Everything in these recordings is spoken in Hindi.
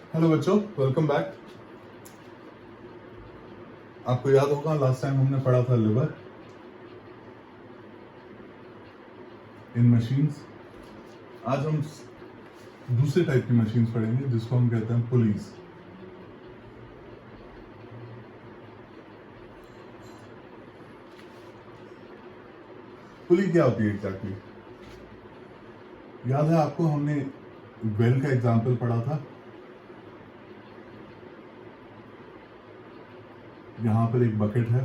हेलो बच्चों, वेलकम बैक। आपको याद होगा लास्ट टाइम हमने पढ़ा था लिवर इन मशीन्स। आज हम दूसरे टाइप की मशीन्स पढ़ेंगे जिसको हम कहते हैं पुलीज। पुली क्या होती है एग्जैक्टली? याद है आपको, हमने वेल का एग्जाम्पल पढ़ा था। यहां पर एक बकेट है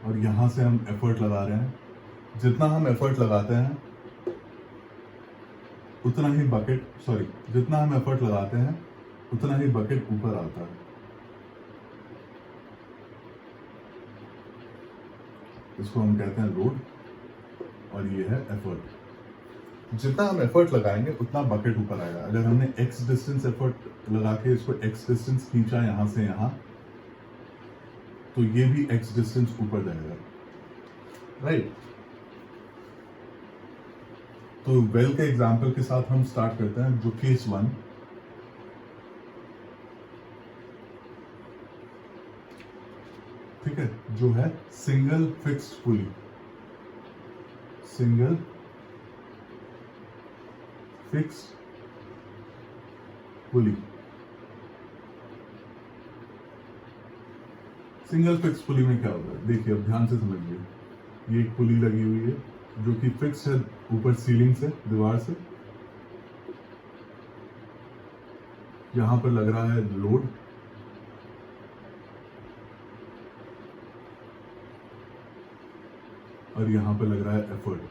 और यहां से हम एफर्ट लगा रहे हैं। जितना हम एफर्ट लगाते हैं उतना ही जितना हम एफर्ट लगाते हैं उतना ही बकेट ऊपर आता है। इसको हम कहते हैं लोड और ये है एफर्ट। जितना हम एफर्ट लगाएंगे उतना बकेट ऊपर आएगा। अगर हमने एक्स डिस्टेंस एफर्ट लगा के इसको एक्स डिस्टेंस खींचा यहां से यहां, तो ये भी एक्स डिस्टेंस ऊपर जाएगा, राइट? तो वेल के एग्जाम्पल के साथ हम स्टार्ट करते हैं, जो केस 1। ठीक है, जो है single fixed pulley. Single fixed pulley. Single fix pulley में क्या होता है, देखिए अब ध्यान से समझिए। ये एक पुली लगी हुई है जो कि फिक्स है ऊपर सीलिंग से, दीवार से। यहां पर लग रहा है लोड, और यहां पर लग रहा है एफर्ट।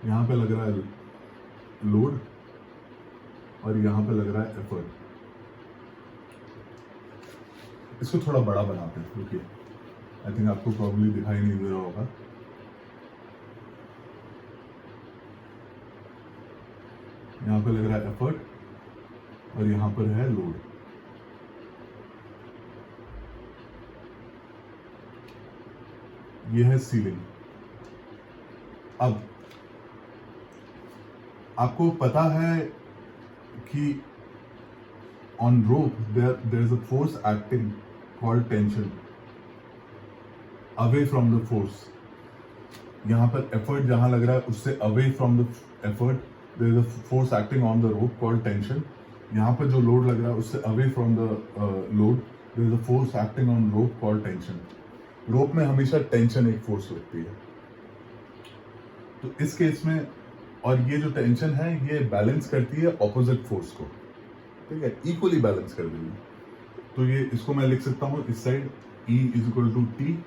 यहां पे लग रहा है लोड और यहां पे लग रहा है एफर्ट। इसको थोड़ा बड़ा बनाते हैं, रुकिए। आई थिंक आपको प्रॉब्लली दिखाई नहीं दे रहा होगा। यहां पे लग रहा है एफर्ट और यहां पर है लोड। ये है सीलिंग। अब आपको पता है कि on rope there is a force acting called tension away from the force. यहां पर एफर्ट जहां लग रहा है उससे away from the effort there is a force acting on the rope called tension. यहां पर जो लोड लग रहा है उससे away from the load there is a force acting on rope called tension. Rope में हमेशा टेंशन एक फोर्स लगती है। तो इस केस में, और ये जो टेंशन है ये बैलेंस करती है ऑपोजिट फोर्स को, ठीक है, इक्वली बैलेंस कर देगी। तो ये इसको मैं लिख सकता हूं इस side E is equal to T,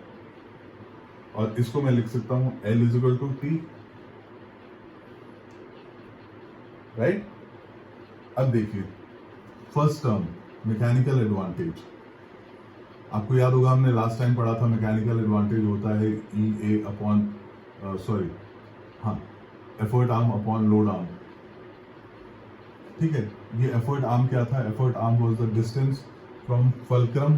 और इसको मैं लिख सकता हूं L is equal to T, right? अब देखिए फर्स्ट टर्म मैकेनिकल एडवांटेज। आपको याद होगा हमने लास्ट टाइम पढ़ा था मैकेनिकल एडवांटेज होता है E A upon effort arm upon load arm. ठीक है, ये एफर्ट आर्म क्या था? Effort arm was the distance from fulcrum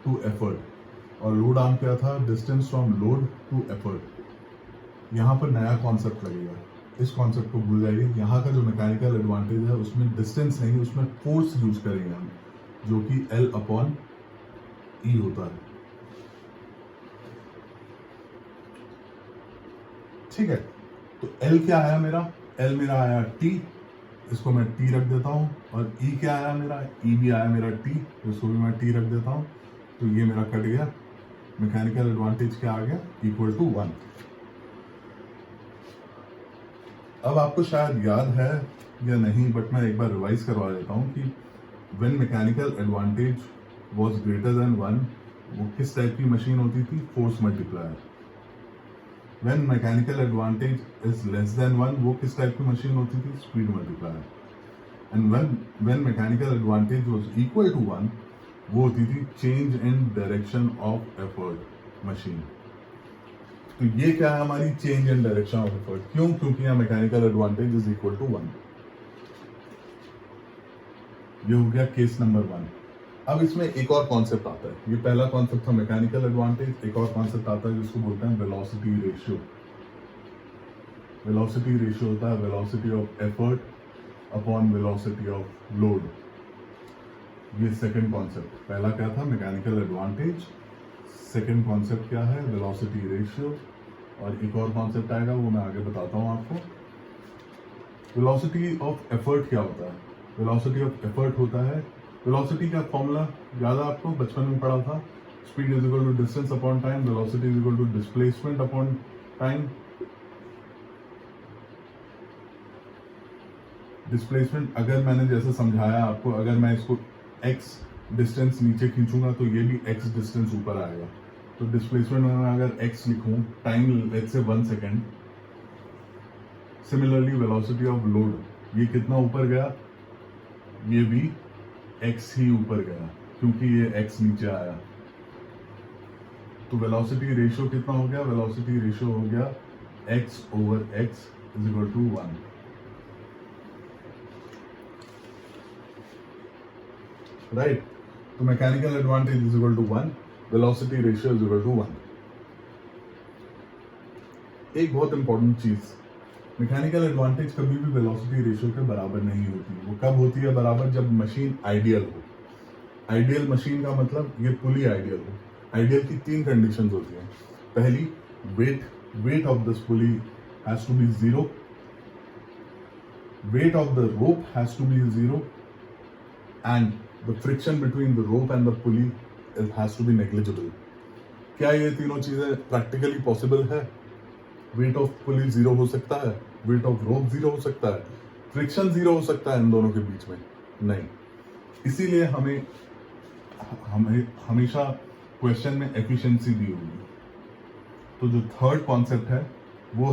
to effort, और लोड आर्म क्या था? Distance from load to effort. यहां पर नया कॉन्सेप्ट लगेगा, इस कॉन्सेप्ट को भूल जाइए। यहाँ का जो मैकेनिकल एडवांटेज है उसमें डिस्टेंस नहीं, उसमें फोर्स यूज करेंगे हम, जो कि L अपॉन E होता है। ठीक है, तो L क्या आया मेरा? L मेरा आया T, इसको मैं T रख देता हूं। और E क्या आया मेरा? E भी आया मेरा T, इसको भी मैं T रख देता हूं। तो ये मेरा कट गया। मैकेनिकल एडवांटेज क्या आ गया? Equal to 1। अब आपको शायद याद है या नहीं, बट मैं एक बार रिवाइज करवा देता हूं कि when mechanical advantage was greater than 1, वो किस टाइप की मशीन होती थी? Force multiplier. When mechanical advantage is less than 1, वो किस टाइप की मशीन होती थी? Speed multiplier. And when mechanical advantage was equal to 1, वो होती थी change in direction of effort machine. तो ये क्या है हमारी? Change in direction of effort. क्यों? क्योंकि यहाँ mechanical advantage is equal to 1। ये हो गया केस नंबर 1। अब इसमें एक और कॉन्सेप्ट आता है। ये पहला कॉन्सेप्ट था मैकेनिकल एडवांटेज। एक और कॉन्सेप्ट आता है जिसको बोलते हैं वेलोसिटी रेशियो। वेलोसिटी रेशियो होता है velocity of effort upon velocity of load. ये सेकंड कॉन्सेप्ट। पहला क्या था? Mechanical advantage. सेकंड कॉन्सेप्ट क्या है? Velocity ratio. और एक और कॉन्सेप्ट आएगा, वो मैं आगे बताता हूँ आपको। वेलोसिटी ऑफ एफर्ट क्या होता है? वेलोसिटी ऑफ एफर्ट होता है, वेलोसिटी का फॉर्मूला याद है आपको, बचपन में पढ़ा था, speed is equal to distance upon time, velocity is equal to displacement upon time. Displacement अगर मैंने जैसे समझाया आपको, अगर मैं इसको x डिस्टेंस नीचे खींचूंगा तो ये भी x डिस्टेंस ऊपर आएगा। तो डिस्प्लेसमेंट में मैं अगर x लिखूं, time let's say 1 second. Similarly velocity of load, ये कितना ऊपर गया? ये भी x ही ऊपर गया क्योंकि ये x नीचे आया। तो वेलोसिटी रेशियो कितना हो गया? वेलोसिटी रेशियो हो गया x over x is equal to 1। Right? तो mechanical advantage is equal to 1, velocity ratio is equal to 1। एक बहुत इंपॉर्टेंट चीज, मैकेनिकल एडवांटेज कभी भी वेलोसिटी रेशियो के बराबर नहीं होती। वो कब होती है बराबर? जब मशीन आइडियल हो। आइडियल मशीन का मतलब ये पुली आइडियल हो। आइडियल की 3 कंडीशंस होती हैं। पहली, weight of this pulley has to be 0, weight of the rope has to be 0 and the friction between the rope and the pulley has to be negligible. क्या ये तीनों चीजें प्रैक्टिकली पॉसिबल है? वेट ऑफ पुली 0 हो सकता है, वेट ऑफ रोप 0 हो सकता है, फ्रिक्शन 0 हो सकता है इन दोनों के बीच में? नहीं। इसीलिए हमें हमेशा क्वेश्चन में एफिशिएंसी दी होगी। तो जो थर्ड कॉन्सेप्ट है वो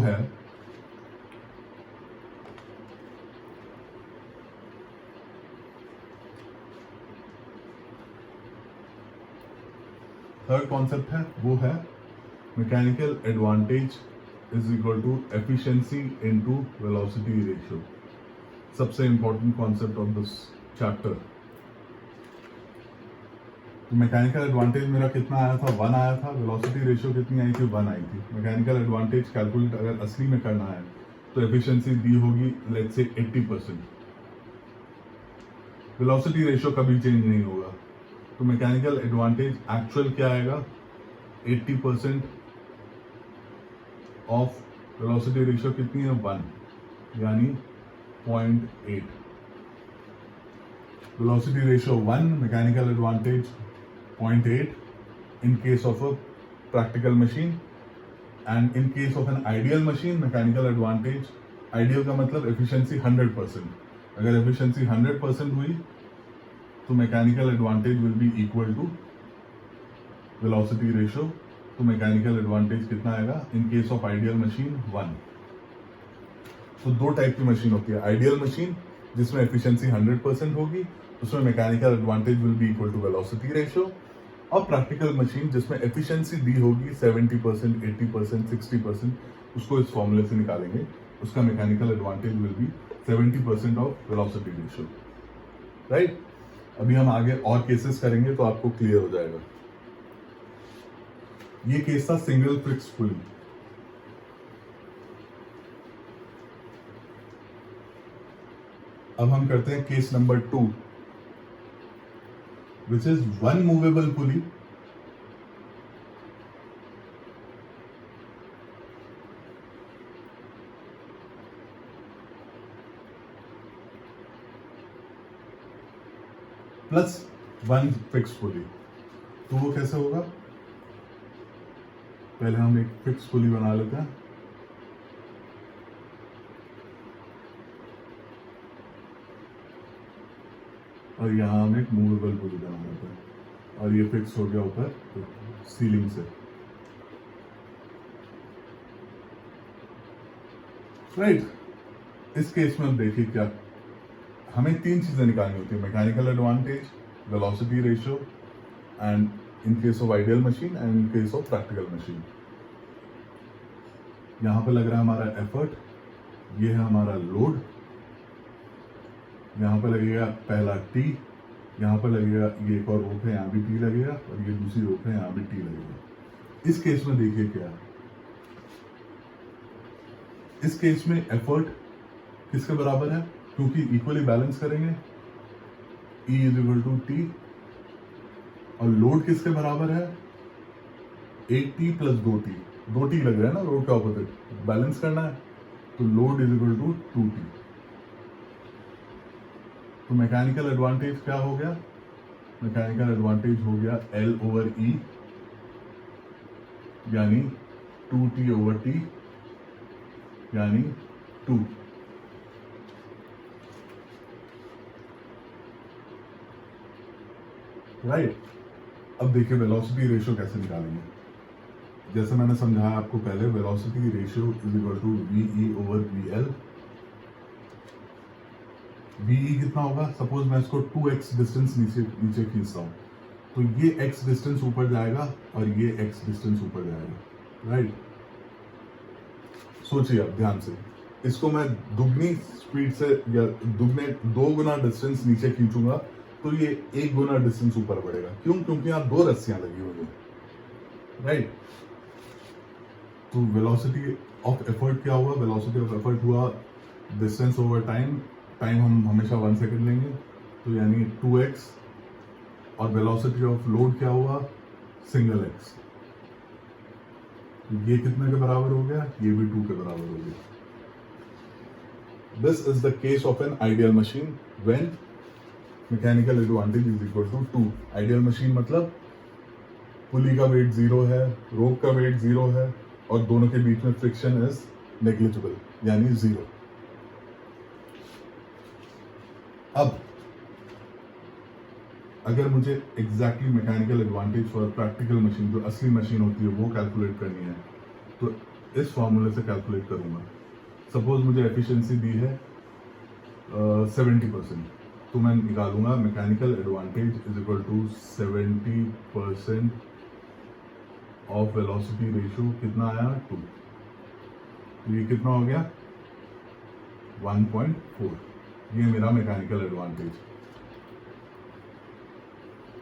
है mechanical advantage is equal to efficiency into velocity ratio. सबसे important concept of this chapter. तो मैकेनिकल एडवांटेज मेरा कितना आया था? 1 आया था। वेलोसिटी रेशियो कितनी आई थी? 1 आई थी। मैकेनिकल एडवांटेज कैलकुलेट अगर असली में करना है तो एफिशिएंसी दी होगी लेट्स से 80%। वेलोसिटी रेशियो कभी चेंज नहीं होगा। तो मैकेनिकल एडवांटेज एक्चुअल क्या आएगा? 80% ऑफ वेलोसिटी रेशियो कितनी है? 1, यानी 0.8। Velocity ratio 1, mechanical advantage 0.8 in case of a practical machine, and in case of an ideal machine mechanical advantage, ideal का मतलब एफिशिएंसी 100%। अगर एफिशिएंसी 100% हुई तो mechanical advantage will be equal to velocity ratio. तो मैकेनिकल एडवांटेज कितना आएगा? In case of ideal machine 1। तो 2 टाइप की मशीन होती है। आइडियल मशीन जिसमें एफिशिएंसी 100% होगी, उसमें mechanical advantage will be equal to velocity ratio. और प्रैक्टिकल मशीन जिसमें एफिशिएंसी दी होगी 70%, 80%, 60%, उसको इस फॉर्मूले से निकालेंगे। उसका mechanical advantage will B 70% of velocity ratio. Right? अभी हम आगे और केसेस करेंगे तो आपको क्लियर हो जाएगा। ये केस था सिंगल फिक्स पुली। अब हम करते हैं case number 2, which is one movable pulley plus one fixed pulley। तो वो कैसे होगा? पहले हम एक फिक्स पुली बना लेते हैं। और यहाँ हम एक मूवेबल पुली बना लेते हैं और ये फिक्स हो गया ऊपर सीलिंग से। राइट? इस केस में अब देखिए क्या, हमें 3 चीजें निकालनी होती है, mechanical advantage, velocity ratio and in case of ideal machine and in case of practical machine. यहां पे लग रहा है हमारा एफर्ट, ये है हमारा लोड, यहाँ पर लगेगा पहला टी, यहाँ पर लगेगा ये एक और रोप है, यहाँ भी टी लगेगा, और ये दूसरी रोप है, यहाँ भी टी लगेगा। इस केस में देखिए क्या, इस केस में एफर्ट किसके बराबर है, क्योंकि इक्वली बैलेंस करेंगे, E is equal to T, और लोड किसके बराबर है, 8t प्लस 2t, 2t लग रहा है ना लोड का ऑपोजिट, बैलेंस करना है, तो load is equal to 2t। तो मैकेनिकल एडवांटेज क्या हो गया, मैकेनिकल एडवांटेज हो गया L ओवर E, यानी 2t ओवर t, यानी 2। राइट। अब देखिए वेलोसिटी रेशियो कैसे निकालेंगे। जैसे मैंने समझाया आपको पहले, velocity ratio is equal to VE over VL। VE कितना होगा, सपोज मैं इसको 2x डिस्टेंस नीचे खींचता हूं, तो ये x डिस्टेंस ऊपर जाएगा और ये x डिस्टेंस ऊपर जाएगा। राइट, सोचिए आप ध्यान से, इसको मैं दुगनी स्पीड से या दुगने 2 गुना डिस्टेंस नीचे खींचूंगा तो ये 1 गुना डिस्टेंस ऊपर बढ़ेगा। क्यों, क्योंकि यहाँ 2 रस्सियां लगी हुई है। राइट, तो वेलोसिटी ऑफ एफर्ट क्या हुआ, वेलोसिटी ऑफ एफर्ट हुआ डिस्टेंस ओवर टाइम, टाइम हम हमेशा 1 सेकेंड लेंगे, तो यानी 2x, और वेलोसिटी ऑफ लोड क्या हुआ, सिंगल x। ये कितने के बराबर हो गया, ये भी 2 के बराबर हो गया। This is the case of an ideal machine when mechanical advantage is equal to 2। Ideal machine मतलब पुली का वेट 0 है, रोप का वेट 0 है, और दोनों के बीच में फ्रिक्शन इज नेग्लिजिबल, यानी 0। अब अगर मुझे exactly mechanical advantage for practical machine, जो असली मशीन होती है, वो कैलकुलेट करनी है, तो इस फॉर्मूले से कैलकुलेट करूंगा। सपोज मुझे एफिशिएंसी दी है 70%, तो मैं निकालूंगा mechanical advantage is equal to 70% of velocity ratio, कितना आया 2, तो ये कितना हो गया 1.4। ये मेरा mechanical advantage.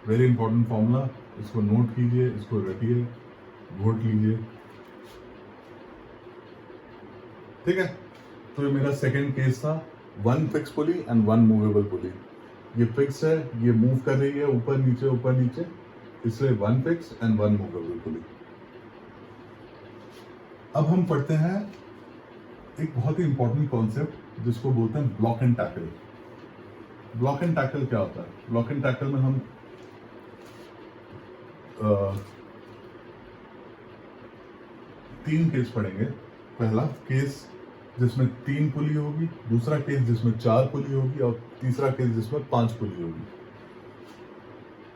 Very important formula, इसको नोट कीजिए, इसको रखिए, घोट लीजिए। ठीक है, तो ये मेरा सेकंड केस था, 1 fix pulley and 1 movable pulley. ये फिक्स है, ये मूव कर रही है ऊपर नीचे, इसलिए 1 फिक्स एंड 1 मूवेबल पुली। अब हम पढ़ते हैं एक बहुत ही इंपॉर्टेंट कॉन्सेप्ट जिसको बोलते हैं block and tackle. Block and tackle क्या होता है, ब्लॉक एंड टैकल में हम 3 केस पढ़ेंगे। पहला केस जिसमें 3 पुली होगी, दूसरा केस जिसमें 4 पुली होगी, और तीसरा केस जिसमें 5 पुली होगी।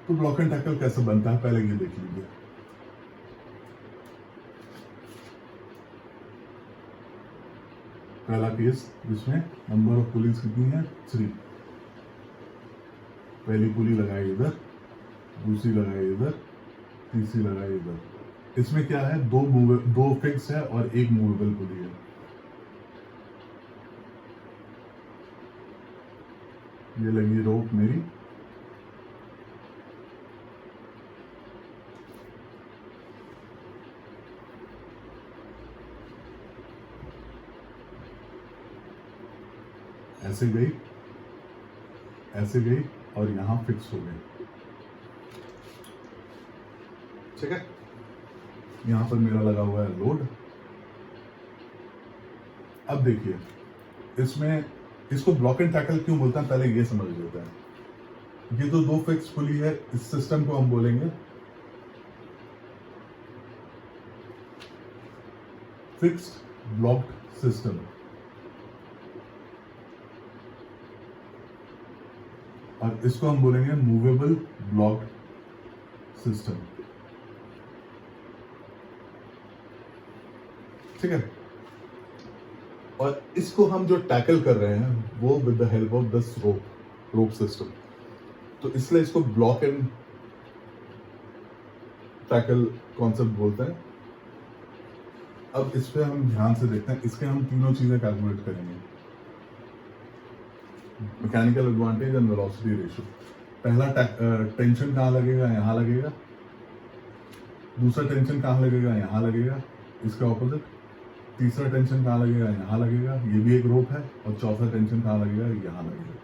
तो ब्लॉक एंड टैकल कैसे बनता है पहले ये देख लीजिए। पहला केस जिसमें नंबर ऑफ पुलीज कितनी है 3, पहली पुली लगाई इधर, दूसरी लगाई इधर, तीसरी लगाई इधर। इसमें क्या है, 2 फिक्स है और 1 मूवेबल पुली है। ये लगी रोप मेरी, ऐसे गई, ऐसे गई, और यहां फिक्स हो गई। ठीक है, यहां पर मेरा लगा हुआ है लोड। अब देखिए, इसमें इसको ब्लॉक एंड टैकल क्यों बोलते हैं, पहले ये समझ लेते हैं। ये तो 2 फिक्स पुली है, इस सिस्टम को हम बोलेंगे फिक्स्ड ब्लॉक्ड सिस्टम, और इसको हम बोलेंगे मूवेबल ब्लॉक्ड सिस्टम। ठीक है, और इसको हम जो टैकल कर रहे हैं वो with the help of this rope system, तो इसलिए इसको ब्लॉक एंड टैकल कॉन्सेप्ट बोलते हैं। अब इस पे हम ध्यान से देखते हैं, इसके हम तीनों चीजें कैलकुलेट करेंगे, mechanical advantage and velocity ratio. पहला टेंशन कहाँ लगेगा, यहाँ लगेगा। दूसरा टेंशन कहाँ लगेगा, यहाँ लगेगा, इसका ऑपोजिट। तीसरा टेंशन कहाँ लगेगा, यहाँ लगेगा, ये भी एक रोप है, और चौथा टेंशन कहाँ लगेगा, यहाँ लगेगा।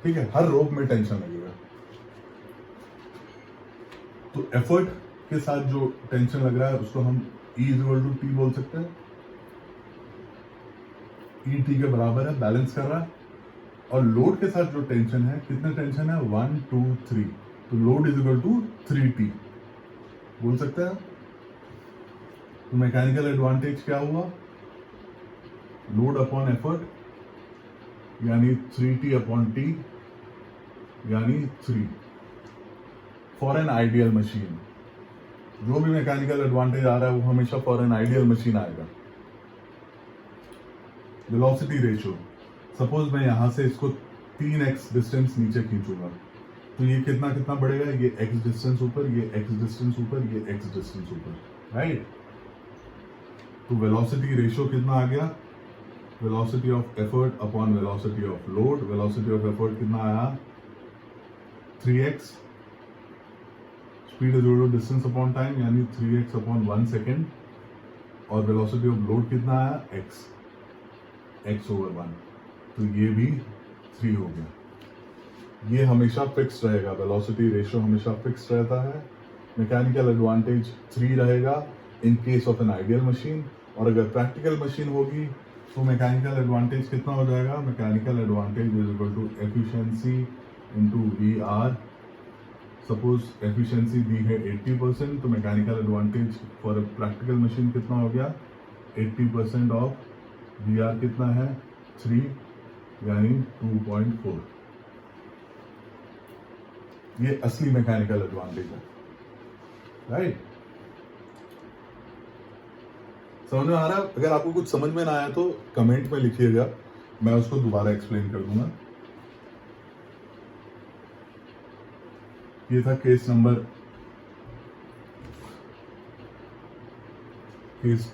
ठीक है, हर रोप में टेंशन लगेगा। तो एफर्ट के साथ जो टेंशन लग रहा है उसको हम E = T बोल सकते हैं। E T के बराबर है, बैलेंस कर रहा है। और लोड के साथ जो टेंशन है, कितने टेंशन है, 1 2 3, तो लोड = 3T बोल सकते हैं। तो मैकेनिकल एडवांटेज क्या हुआ, लोड अपॉन एफर्ट यानी 3T/T यानी 3 फॉर एन आइडियल मशीन। जो भी मैकेनिकल एडवांटेज आ रहा है वो हमेशा फॉर एन आइडियल मशीन आएगा। वेलोसिटी रेशियो, सपोज मैं यहां से इसको 3x डिस्टेंस नीचे खींचूंगा, तो ये कितना कितना बढ़ेगा, ये x डिस्टेंस ऊपर, ये x डिस्टेंस ऊपर, ये x डिस्टेंस ऊपर, राइट। तो वेलोसिटी रेशियो कितना आ गया, velocity of effort upon velocity of load. Velocity of effort कितना आया, 3x, speed is distance upon time यानी 3x/1 सेकेंड, और वेलोसिटी ऑफ लोड कितना आया, x/1, तो ये भी 3 हो गया। ये हमेशा फिक्स रहेगा, वेलोसिटी रेशियो हमेशा फिक्स रहता है। मैकेनिकल एडवांटेज 3 रहेगा इन case of an ideal machine, और अगर प्रैक्टिकल मशीन होगी तो मैकेनिकल एडवांटेज कितना हो जाएगा, mechanical advantage = efficiency × VR। Suppose efficiency दी है 80%, तो mechanical advantage for a practical machine कितना हो गया, 80% ऑफ VR कितना है, 3 यानी 2.4। ये असली मैकेनिकल एडवांटेज है, राइट। समझ में आ रहा है? अगर आपको कुछ समझ में ना आया तो कमेंट में लिखिएगा, मैं उसको दोबारा एक्सप्लेन कर दूंगा। ये था केस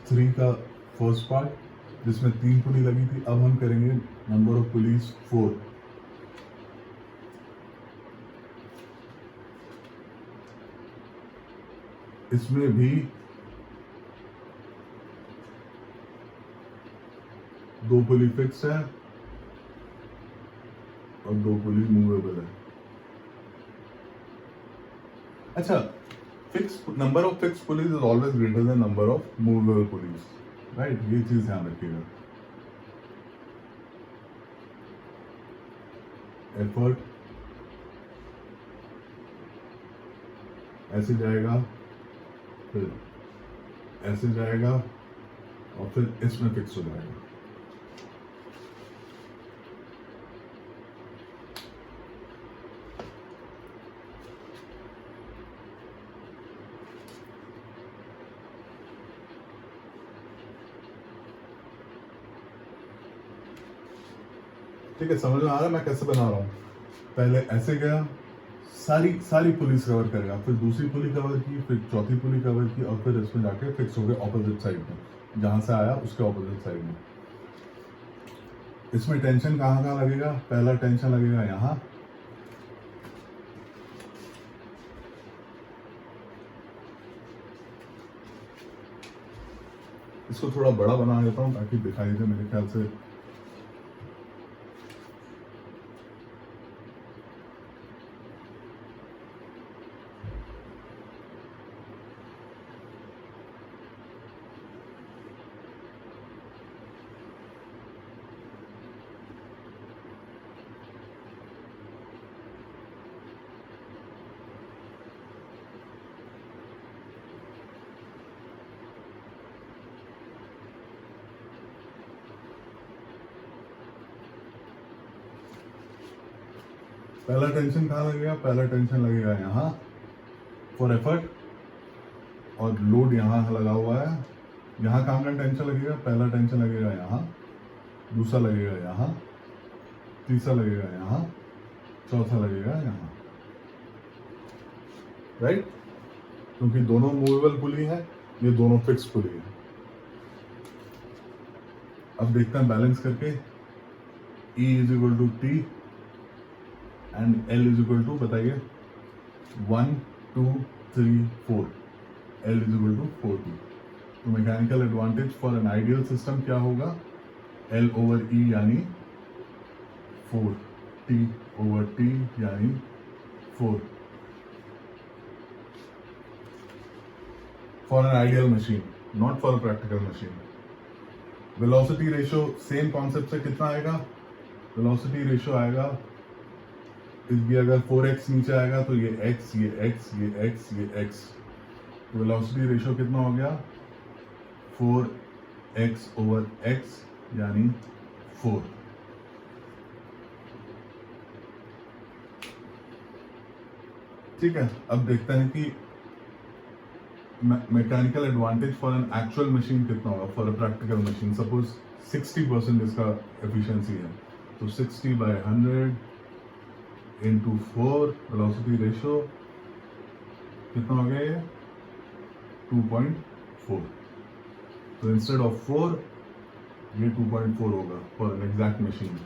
3 का फर्स्ट पार्ट, जिसमें 3 पुली लगी थी। अब हम करेंगे नंबर ऑफ पुलीज 4। इसमें भी 2 पुली फिक्स है और 2 पुली मूवेबल है। अच्छा, fix number of fix pulleys is always greater than number of movable pulleys, right. ये चीज ध्यान रखिएगा। एफर्ट ऐसे जाएगा, फिर ऐसे जाएगा, और फिर इसमें फिक्स हो जाएगा। ठीक है, समझ में आ रहा है मैं कैसे बना रहा हूं। पहले ऐसे गया, सारी पुलिस कवर करेगा, फिर दूसरी पुली कवर की, फिर चौथी पुली कवर की, और फिर इसमें जाके फिक्स हो गया ऑपोजिट साइड में, जहां से आया उसके ऑपोजिट साइड में। इसमें टेंशन कहाँ कहाँ लगेगा, पहला टेंशन लगेगा यहां, इसको थोड़ा बड़ा बना देता हूं ताकि दिखाई दे। मेरे ख्याल से पहला टेंशन कहाँ लगेगा, पहला टेंशन लगेगा यहाँ फॉर एफर्ट, और लोड यहाँ लगा हुआ है। यहाँ कहाँ का टेंशन लगेगा, पहला टेंशन लगेगा यहाँ, दूसरा लगेगा यहाँ, तीसरा लगेगा यहाँ, चौथा लगेगा यहाँ, राइट। क्योंकि दोनों मूवेबल पुली है, ये दोनों फिक्स पुली है। अब देखते हैं बैलेंस करके, E = T एंड L = बताइए 1 2 3 4, L = 4T। तो mechanical advantage for an ideal system क्या होगा, L/E यानी 4, T/T यानी 4 for an ideal machine, not for a practical machine. Velocity ratio same concept से कितना आएगा, वेलोसिटी रेशियो आएगा इसकी अगर 4x नीचे आएगा तो ये x, ये x, ये x, ये x, तो वेलोसिटी रेशियो कितना हो गया 4x/x यानी 4। ठीक है, अब देखते हैं कि mechanical advantage for an actual machine कितना होगा, for a practical machine. Suppose 60% इसका एफिशिएंसी है, तो 60/100 इंटू 4 वेलोसिटी रेशियो कितना हो गया ये 2.4। तो इंस्टेड ऑफ 4 ये 2.4 होगा for an exact machine.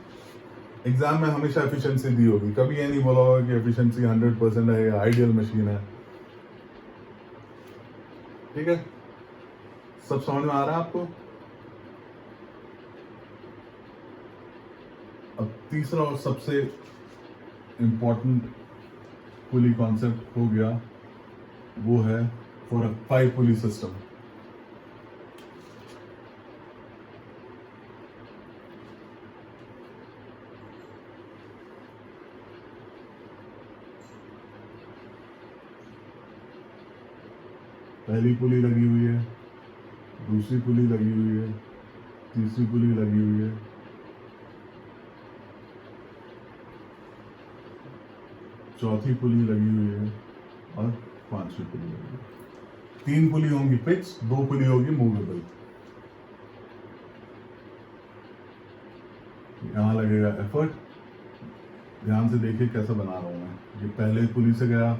Exam में हमेशा एफिशिएंसी दी होगी, कभी ये नहीं बोला होगा कि एफिशिएंसी 100% है या आइडियल मशीन है। ठीक है, सब समझ में आ रहा है आपको। अब तीसरा और सबसे इंपॉर्टेंट पुली कॉन्सेप्ट हो गया, वो है फॉर अ 5 पुली सिस्टम। पहली पुली लगी हुई है, दूसरी पुली लगी हुई है, तीसरी पुली लगी हुई है, चौथी पुली लगी हुई है और पांचवी पुली लगी हुई है। 3 पुली होंगी फिक्स, 2 पुली होगी मूवेबल। यहां लगेगा एफर्ट, ध्यान से देखिए कैसे बना रहा हूं मैं। ये पहले पुली से गया,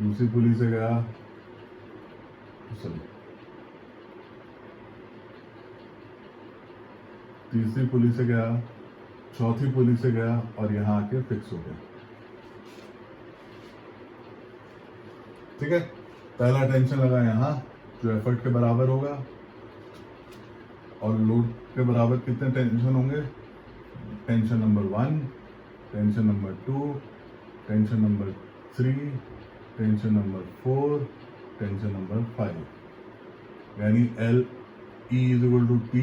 दूसरी पुली से गया, तीसरी पुली से गया, चौथी पुली से गया और यहां आके फिक्स हो गया। ठीक है, पहला टेंशन लगा यहां जो एफर्ट के बराबर होगा, और लोड के बराबर कितने टेंशन होंगे, tension number 1, tension number 2, tension number 3, tension number 4, tension number 5, यानी LE = T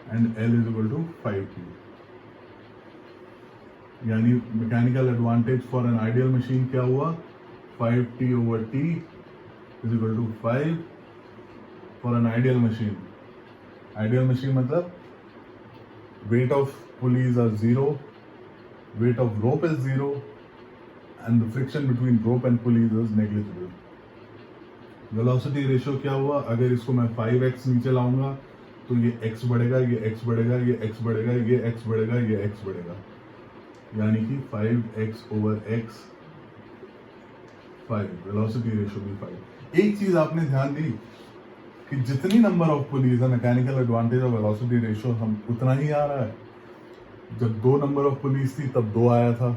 and L = 5T। यानी mechanical advantage for an ideal machine क्या हुआ, 5T/T = 5 for an ideal machine. Ideal machine मतलब weight of pulleys are 0, weight of rope is 0, and the friction between rope and pulleys is negligible. Velocity ratio क्या हुआ, अगर इसको मैं 5x नीचे लाऊंगा तो ये x बढ़ेगा, ये x बढ़ेगा, ये x बढ़ेगा, ये x बढ़ेगा, ये x बढ़ेगा, यानी कि 5x/x 5, वेलोसिटी रेशियो भी 5। एक चीज आपने ध्यान दी कि जितनी नंबर ऑफ पुलीज है मैकेनिकल एडवांटेज और वेलोसिटी रेशियो हम उतना ही आ रहा है। जब 2 नंबर ऑफ पुलीज थी तब 2 आया था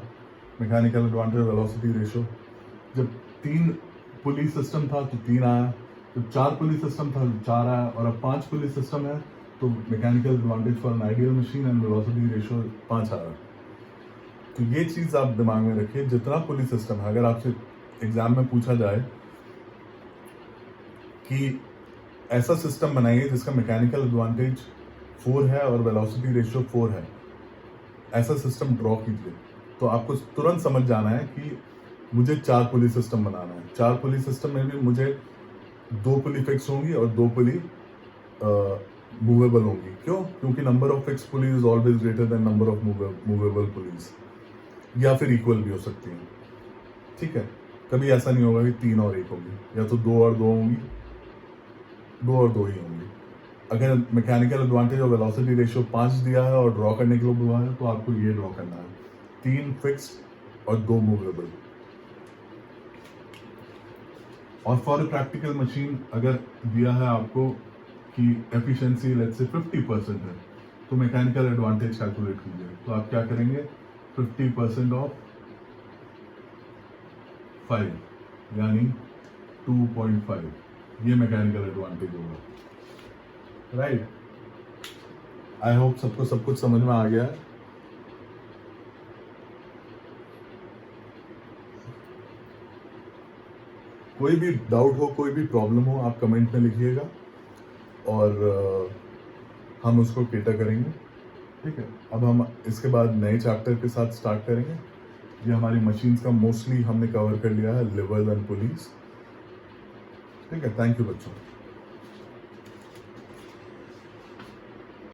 मैकेनिकल एडवांटेज वेलोसिटी रेशियो, जब 3 पुलिस सिस्टम था तो 3 आया, जब 4 पुलिस सिस्टम था तो 4 आया, और अब 5 पुलिस सिस्टम है तो mechanical advantage for an ideal machine and velocity ratio 5 आया। तो ये चीज आप दिमाग में रखिए, जितना पुलिस सिस्टम है, अगर आपसे एग्जाम में पूछा जाए कि ऐसा सिस्टम बनाइए जिसका मैकेनिकल एडवांटेज 4 है और वेलोसिटी रेशियो 4 है, ऐसा सिस्टम ड्रॉ कीजिए, तो आपको तुरंत समझ जाना है कि मुझे 4 पुली सिस्टम बनाना है। 4 पुली सिस्टम में भी मुझे 2 पुली फिक्स होंगी और 2 पुली मूवेबल होंगी। क्यों? क्योंकि number of fix pulley is always greater than number of movable pulleys, या फिर इक्वल भी हो सकती हैं। ठीक है, कभी ऐसा नहीं होगा कि 3 और 1 होगी, या तो 2 और 2 होंगी, 2 और 2 ही होंगी। अगर मैकेनिकल एडवांटेज और वेलोसिटी रेशियो 5 दिया है और ड्रॉ करने के लिए बोला है तो आपको ये ड्रॉ करना है, 3 फिक्स्ड और 2 मूवेबल। और फॉर अ प्रैक्टिकल मशीन अगर दिया है आपको कि एफिशिएंसी लेट्स से 50% है, तो मैकेनिकल एडवांटेज कैलकुलेट कीजिए। तो आप क्या करेंगे, 50% ऑफ 5 यानी 2.5, ये मैकेनिकल एडवांटेज होगा, राइट। आई होप सबको सब कुछ समझ में आ गया है। कोई भी डाउट हो, कोई भी प्रॉब्लम हो, आप कमेंट में लिखिएगा और हम उसको केटर करेंगे, ठीक है। अब हम इसके बाद नए चैप्टर के साथ स्टार्ट करेंगे। ये हमारी मशीन्स का मोस्टली हमने कवर कर लिया है, लिवर्स एंड पुलीज, ठीक है। थैंक यू बच्चों।